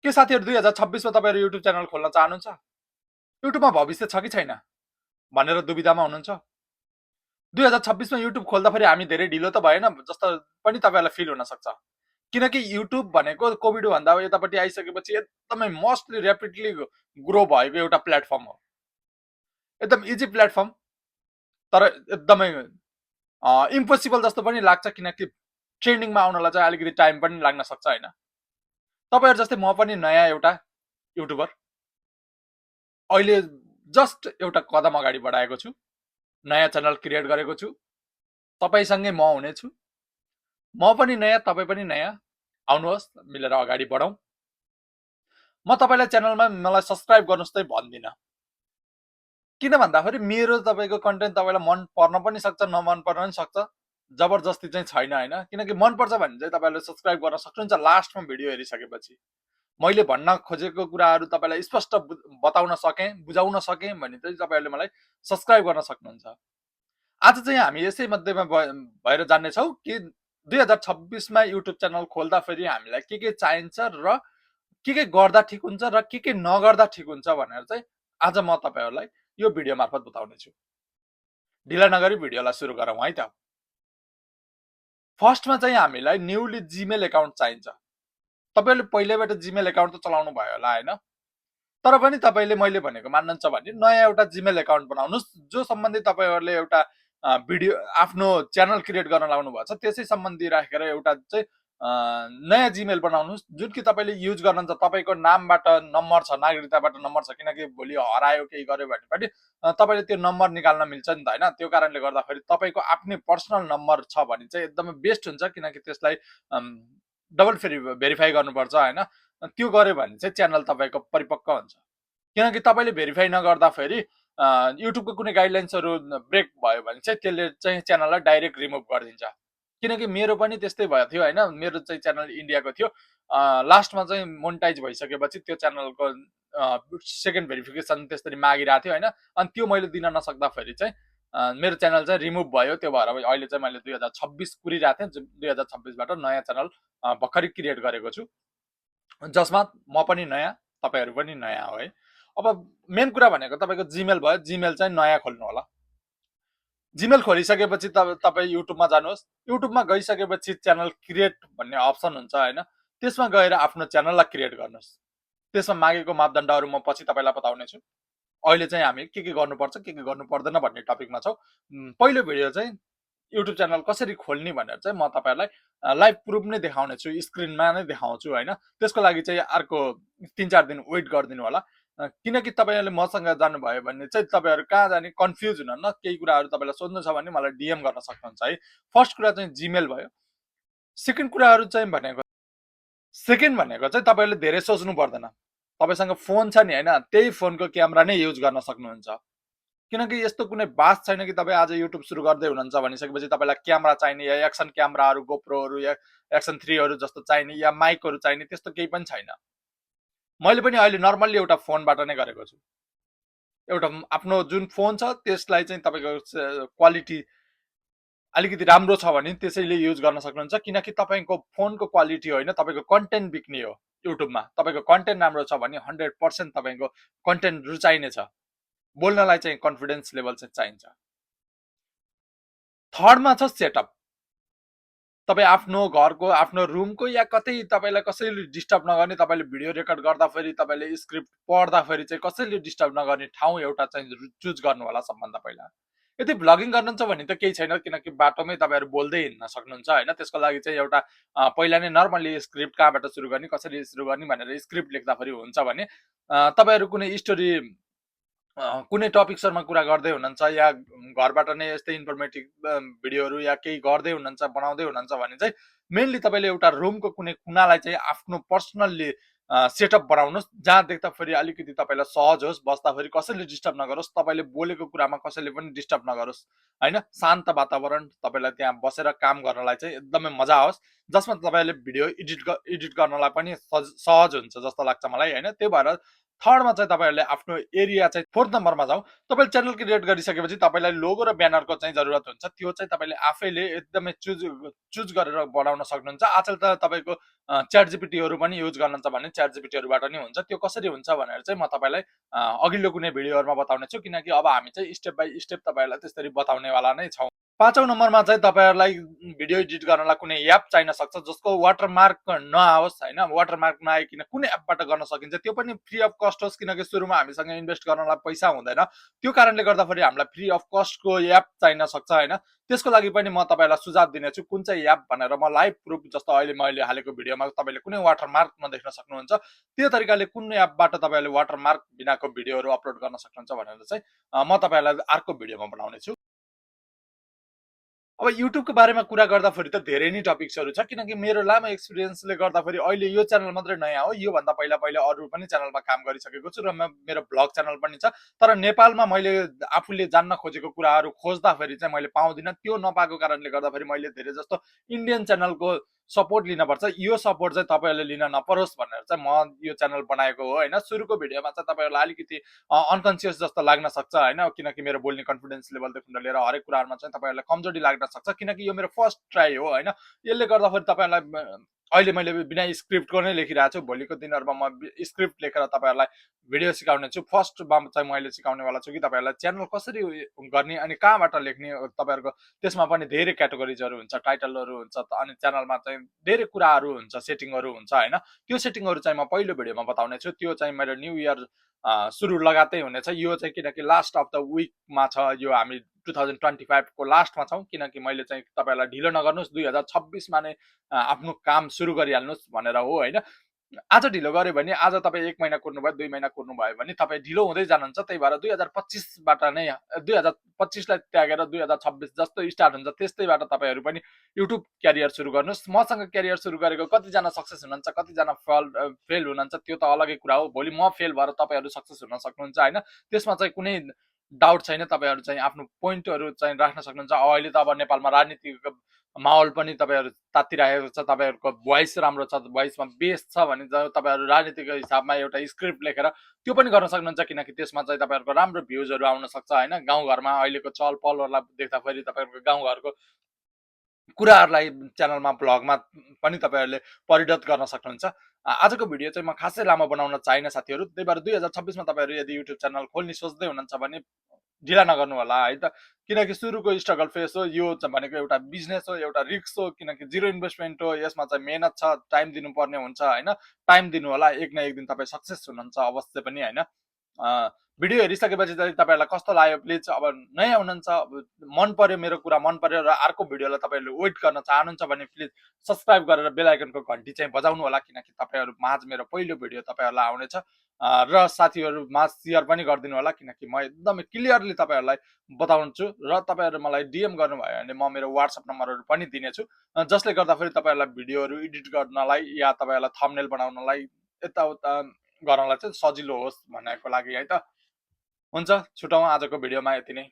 के साथीहरु 2026 मा तपाईहरु युट्युब च्यानल खोल्न चाहनुहुन्छ? युट्युबमा भविष्य छ कि छैन भनेर दुविधामा हुनुहुन्छ? 2026 मा युट्युब खोल्दाखेरि हामी धेरै ढिलो त भएन जस्तो पनि तपाईहरुलाई फिल हुन सक्छ। किनकि युट्युब भनेको कोभिड भन्दा यतापट्टि आइसकेपछि एकदमै मोस्टली र्यापिडली ग्रो भएको एउटा प्लेटफर्म हो। एकदम इजी प्लेटफर्म, तर एकदमै इम्पोसिबल जस्तो पनि लाग्छ किनकि ट्रेन्डिङमा आउनलाई चाहिँ अलिकति टाइम पनि लाग्न सक्छ हैन। तपाईहरु जस्तै म पनि नयाँ एउटा युट्युबर, अहिले जस्ट एउटा कदम अगाडि बढाएको छु, नयाँ च्यानल क्रिएट गरेको छु, तपाईसँगै म हुनेछु। म पनि नयाँ, तपाई पनि नयाँ, आउनुहोस् मिलेर अगाडि बढौं। म तपाईलाई च्यानलमा मलाई सब्स्क्राइब गर्नुस् चाहिँ भन्दिन। किन भन्दाखेरि मेरो तपाईको कन्टेन्ट तपाईलाई मन पर्न पनि सक्छ, नमन पर्न पनि सक्छ। जबरजस्ती चाहिँ छैन हैन, किनकि मन पर्छ भने चाहिँ तपाईले सब्स्क्राइब गर्न सक्नुहुन्छ लास्टमा भिडियो हेरिसकेपछि। मैले भन्न खोजेको कुराहरु तपाईलाई स्पष्ट बताउन सके, बुझाउन सके भने चाहिँ तपाईहरुले मलाई सब्स्क्राइब गर्न सक्नुहुन्छ। आज चाहिँ हामी यसै मध्येमा भएर जान्ने छौं कि 2026 मा युट्युब च्यानल खोल्दा फेरि हामीलाई के चाहिन्छ र के गर्दा ठिक हुन्छ र के नगर्दा ठिक हुन्छ भनेर चाहिँ आज म तपाईहरुलाई यो भिडियो मार्फत बताउने छु। ढिला नगरी भिडियोलाई सुरु गरौँ है त। फर्स्टमा चाहिँ हामीलाई न्यूली जीमेल अकाउन्ट चाहिन्छ। तपाईहरुले पहिल्यैबाट जीमेल अकाउन्ट त चलाउनु भयो होला हैन? तर पनि तपाईले मैले भनेको मान्नुहुन्छ भने नयाँ एउटा जीमेल अकाउन्ट बनाउनुस् जो सम्बन्धी तपाईहरुले एउटा भिडियो आफ्नो च्यानल क्रिएट गर्न लाउनु भएको छ त्यसै सम्बन्धी राखेर एउटा चाहिँ नयाँ जीमेल बनाउनुस् जुन कि तपाईले युज गर्नुहुन्छ। तपाईको नामबाट नम्बर छ, नागरिकताबाट नम्बर छ, किनकि भोलि हरायो केही गर्यो भने पनि तपाईले त्यो नम्बर निकाल्न मिल्छ नि त हैन। त्यो कारणले गर्दाखेरि तपाईको आफ्नै पर्सनल नम्बर छ भने चाहिँ एकदमै बेस्ट हुन्छ, किनकि त्यसलाई डबल भेरिफाई गर्नुपर्छ हैन। त्यो गर्यो भने चाहिँ च्यानल तपाईको परिपक्व हुन्छ। किनकि तपाईले भेरिफाई नगर्दा फेरि युट्युबको कुनै गाइडलाइन्सहरु ब्रेक भयो भने चाहिँ त्यसले चाहिँ च्यानललाई डाइरेक्ट रिमुभ गरिदिन्छ। किनकि मेरो पनि त्यस्तै भयो थियो हैन। मेरो चाहिँ च्यानल इन्डियाको थियो। लास्टमा चाहिँ मोनेटाइज भइसकेपछि त्यो च्यानलको सेकेन्ड भेरिफिकेसन त्यसरी मागिरहेको थियो हैन। अनि त्यो मैले दिन नसक्दा फेरि चाहिँ मेरो च्यानल चाहिँ रिमुभ भयो। त्यो भएर अहिले चाहिँ मैले 2026 कुरिरहेको थिएँ। 2026 बाट नयाँ च्यानल भर्खरै क्रिएट गरेको छु, जसमा म पनि नयाँ, तपाईहरु पनि नयाँ हो है। अब मेन कुरा भनेको तपाईको जीमेल भयो। जीमेल चाहिँ नयाँ खोल्नु होला। जीमेल खोलिसकेपछि तपाई युट्युबमा जानुहोस्। युट्युबमा गइसकेपछि च्यानल क्रिएट भन्ने अप्सन हुन्छ हैन। त्यसमा गएर आफ्नो च्यानललाई क्रिएट गर्नुहोस्। त्यसमा मागेको मापदण्डहरु म पछि तपाईलाई बताउने छु। अहिले चाहिँ हामी के गर्नुपर्छ, के गर्नु पर्दैन भन्ने टपिकमा छौं। पहिलो भिडियो चाहिँ युट्युब च्यानल कसरी खोल्ने भनेर चाहिँ म तपाईहरुलाई लाइभ प्रुफ नै देखाउने छु, स्क्रिनमा नै देखाउँछु हैन। त्यसको लागि चाहिँ अर्को 3-4 दिन वेट गरिदिनु होला। किनकि तपाईहरुले मसँग जानुभयो भने चाहिँ तपाईहरु कहाँ जाने कन्फ्युज हुनुहुन्न। केही कुराहरु तपाईलाई सोध्नु छ भने मलाई डीएम गर्न सक्नुहुन्छ है। फर्स्ट कुरा चाहिँ जीमेल भयो। सेकेन्ड कुराहरु चाहिँ भनेको चाहिँ तपाईहरुले धेरै सोच्नु पर्दैन। तपाईसँग फोन छ नि हैन, त्यही फोनको क्यामेरा नै युज गर्न सक्नुहुन्छ। किनकि यस्तो कुनै बास छैन कि तपाईँ आज युट्युब सुरु गर्दै हुनुहुन्छ भनिसकेपछि तपाईलाई क्यामेरा चाहिने या एक्सन क्यामेराहरु, गोप्रोहरु या एक्सन 3 हरु जस्तो चाहिने या माइकहरु चाहिने त्यस्तो केही पनि छैन। मैले पनि अहिले नर्मली एउटा फोनबाट नै गरेको छु। एउटा आफ्नो जुन फोन छ त्यसलाई चाहिँ तपाईको क्वालिटी अलिकति राम्रो छ भने त्यसैले युज गर्न सक्नुहुन्छ। किनकि तपाईको फोनको क्वालिटी होइन, तपाईको कन्टेन्ट बिक्ने हो। युट्युबमा तपाईको कन्टेन्ट राम्रो छ भने 100% तपाईको कन्टेन्ट रुचाइने छ। बोल्नलाई चाहिँ कन्फिडेन्स लेभल चाहिँ चाहिन्छ। थर्डमा छ सेटअप। तपाई आफ्नो घरको, आफ्नो रुमको या कतै तपाईलाई कसैले डिस्टर्ब नगर्ने, तपाईले भिडियो रेकर्ड गर्दा फेरि तपाईले स्क्रिप्ट पढ्दा फेरि चाहिँ कसैले डिस्टर्ब नगर्ने ठाउँ एउटा चाहिँ चुज गर्नु होला सबभन्दा पहिला। यदि भ्लगिङ गर्नुहुन्छ भने त केही छैन, किनकि बाटोमै तपाईहरु बोल्दै हिँड्न सक्नुहुन्छ हैन। त्यसको लागि चाहिँ एउटा पहिला नै नर्मली स्क्रिप्ट कहाँबाट सुरु गर्ने, कसरी सुरु गर्ने भनेर स्क्रिप्ट लेख्दा फेरि हुन्छ भने तपाईहरु कुनै स्टोरी कुनै टपिक्सहरुमा कुरा गर्दै हुनुहुन्छ या घरबाट नै यस्तै इन्फर्मेटिभ भिडियोहरु या केही गर्दै हुनुहुन्छ, बनाउँदै हुनुहुन्छ भने चाहिँ मेनली तपाईले एउटा रुमको कुनै कुनालाई चाहिँ आफ्नो पर्सनल्ली सेटअप बनाउनुस्, जहाँ देख्दा फेरि अलिकति तपाईलाई सहज होस्, बस्दा फेरि कसैले डिस्टर्ब नगरोस्, तपाईले बोलेको कुरामा कसैले पनि डिस्टर्ब नगरोस् हैन। शान्त वातावरण, तपाईलाई त्यहाँ बसेर काम गर्नलाई चाहिँ एकदमै मजा आओस्। जसमा तपाईँले भिडियो एडिट गर्नलाई पनि सहज हुन्छ जस्तो लाग्छ मलाई होइन। त्यो भएर थर्डमा चाहिँ तपाईँहरूले आफ्नो एरिया चाहिँ फोर्थ नम्बरमा जाउँ। तपाईँले च्यानल क्रिएट गरिसकेपछि तपाईँलाई लोगो र ब्यानरको चाहिँ जरुरत हुन्छ। त्यो चाहिँ तपाईँले आफैले एकदमै चुज गरेर बनाउन सक्नुहुन्छ। आजकल त तपाईँको च्याट जिपिटीहरू पनि युज गर्नुहुन्छ भने च्याट जिपिटीहरूबाट नि हुन्छ। त्यो कसरी हुन्छ भनेर चाहिँ म तपाईँलाई अघिल्लो कुनै भिडियोहरूमा बताउने छु, किनकि अब हामी चाहिँ स्टेप बाई स्टेप तपाईँहरूलाई त्यसरी बताउनेवाला नै छौँ। पाँचौँ नम्बरमा चाहिँ तपाईँहरूलाई भिडियो एडिट गर्नलाई कुनै एप चाहिन सक्छ जसको वाटरमार्क नआओस् होइन। वाटरमार्क नआइकन कुनै एपबाट गर्न सकिन्छ, त्यो पनि फ्री अफ कस्ट होस्, किनकि सुरुमा हामीसँग इन्भेस्ट गर्नलाई पैसा हुँदैन। त्यो कारणले गर्दाखेरि हामीलाई फ्री अफ कस्टको एप चाहिन सक्छ होइन। त्यसको लागि पनि म तपाईँलाई सुझाव दिनेछु कुन चाहिँ एप भनेर। म लाइभ प्रुफ जस्तो अहिले मैले हालेको भिडियोमा तपाईँले कुनै वाटरमार्क नदेख्न सक्नुहुन्छ, त्यो तरिकाले कुन एपबाट तपाईँले वाटरमार्क बिनाको भिडियोहरू अपलोड गर्न सक्नुहुन्छ भनेर चाहिँ म तपाईँलाई अर्को भिडियोमा बनाउने छु। अब युट्युबको बारेमा कुरा गर्दाखेरि त धेरै नै टपिक्सहरू छ, किनकि मेरो लामो एक्सपिरियन्सले गर्दाखेरि अहिले यो च्यानल मात्रै नयाँ हो। योभन्दा पहिला पहिला अरू पनि च्यानलमा काम गरिसकेको छु र मेरो भ्लग च्यानल पनि छ। तर नेपालमा मैले आफूले जान्न खोजेको कुराहरू खोज्दाखेरि चाहिँ मैले पाउँदिनँ। त्यो नपाएको कारणले गर्दाखेरि मैले धेरै जस्तो इन्डियन च्यानलको सपोर्ट लिनुपर्छ। यो सपोर्ट चाहिँ तपाईँहरूले लिन नपरोस् भनेर चाहिँ म यो च्यानल बनाएको हो होइन। सुरुको भिडियोमा चाहिँ तपाईँहरूलाई अलिकति अनकन्सियस जस्तो लाग्न सक्छ होइन, किनकि मेरो बोल्ने कन्फिडेन्स लेभलदेखि लिएर हरेक कुराहरूमा चाहिँ तपाईँहरूलाई कमजोरी लाग्न सक्छ, किनकि यो मेरो फर्स्ट ट्राई हो होइन। यसले गर्दाखेरि तपाईँहरूलाई अहिले मैले बिना स्क्रिप्टको नै लेखिरहेको छु। भोलिको दिनहरूमा म स्क्रिप्ट लेखेर तपाईँहरूलाई भिडियो सिकाउने छु। फर्स्टमा चाहिँ मैले सिकाउनेवाला छु कि तपाईँहरूलाई च्यानल कसरी गर्ने अनि कहाँबाट लेख्ने तपाईँहरूको। त्यसमा पनि धेरै क्याटेगोरिजहरू हुन्छ, टाइटलहरू हुन्छ, अनि च्यानलमा चाहिँ धेरै कुराहरू हुन्छ, सेटिङहरू हुन्छ होइन। त्यो सेटिङहरू चाहिँ म पहिलो भिडियोमा बताउने छु। त्यो चाहिँ मेरो न्यू इयर सुरु लगातार हुनेछ। यो चाहिँ किनकि लास्ट अफ द विकमा छ, यो हामी 2025 को लास्टमा छौँ। किनकि मैले चाहिँ तपाईँहरूलाई ढिलो नगर्नुहोस्, 2026मा नै आफ्नो काम सुरु गरिहाल्नुहोस् भनेर हो होइन। आज ढिलो गऱ्यो भने आज तपाईँ 1 महिना कुर्नुभयो, 2 महिना कुर्नुभयो भने तपाईँ ढिलो हुँदै जानुहुन्छ। त्यही भएर 2025बाट नै 2025लाई त्यागेर 2026 जस्तो स्टार्ट हुन्छ त्यस्तैबाट तपाईँहरू पनि युट्युब क्यारियर सुरु गर्नुहोस्। मसँग क्यारियर सुरु गरेको कतिजना सक्सेस हुनुहुन्छ, कतिजना फेल हुनुहुन्छ त्यो त अलगै कुरा हो। भोलि म फेल भएर तपाईँहरू सक्सेस हुन सक्नुहुन्छ होइन। त्यसमा चाहिँ कुनै डाउट छैन। तपाईँहरू चाहिँ आफ्नो पोइन्टहरू चाहिँ राख्न सक्नुहुन्छ। अहिले त अब नेपालमा राजनीतिको माहौल पनि तपाईँहरू तातिरहेको छ। तपाईँहरूको भोइस राम्रो छ, भोइसमा बेस छ भने तपाईँहरू राजनीतिको हिसाबमा एउटा स्क्रिप्ट लेखेर त्यो पनि गर्न सक्नुहुन्छ, किनकि त्यसमा चाहिँ तपाईँहरूको राम्रो भ्युजहरू आउन सक्छ होइन। गाउँघरमा अहिलेको चल पलहरूलाई देख्दाखेरि तपाईँहरूको गाउँघरको कुराहरूलाई च्यानलमा भ्लगमा पनि तपाईँहरूले परिणत गर्न सक्नुहुन्छ। आजको भिडियो चाहिँ म खासै लामो बनाउन चाहिनँ साथीहरू। त्यही भएर 2026मा तपाईँहरू यदि युट्युब च्यानल खोल्ने सोच्दै हुनुहुन्छ भने ढिला नगर्नु होला है त। किनकि सुरुको स्ट्रगल फेस हो यो भनेको, एउटा बिजनेस हो, एउटा रिस्क हो, किनकि जिरो इन्भेस्टमेन्ट हो। यसमा चाहिँ मेहनत छ, टाइम दिनुपर्ने हुन्छ होइन। टाइम दिनु होला, एक न एक दिन तपाईँ सक्सेस हुनुहुन्छ अवश्य पनि होइन। भिडियो हेरिसकेपछि चाहिँ तपाईँहरूलाई कस्तो लाग्यो प्लिज, अब नयाँ हुनुहुन्छ, मन पर्यो, मेरो कुरा मन पर्यो र अर्को भिडियोलाई तपाईँहरूले वेट गर्न चाहनुहुन्छ भने प्लिज सब्सक्राइब गरेर बेल आइकनको घन्टी चाहिँ बजाउनु होला, किनकि तपाईँहरू माझ मेरो पहिलो भिडियो तपाईँहरूलाई आउनेछ। र साथीहरूमा सेयर पनि गरिदिनु होला, किनकि म एकदमै क्लियरली तपाईँहरूलाई बताउँछु। र तपाईँहरू मलाई डिएम गर्नुभयो भने म मेरो वाट्सएप नम्बरहरू पनि दिनेछु, जसले गर्दाखेरि तपाईँहरूलाई भिडियोहरू एडिट गर्नलाई या तपाईँहरूलाई थम्बनेल बनाउनलाई यताउता गर्नलाई चाहिँ सजिलो होस् भनेको लागि है त। हुन्छ, छुटौँ आजको भिडियोमा यति नै।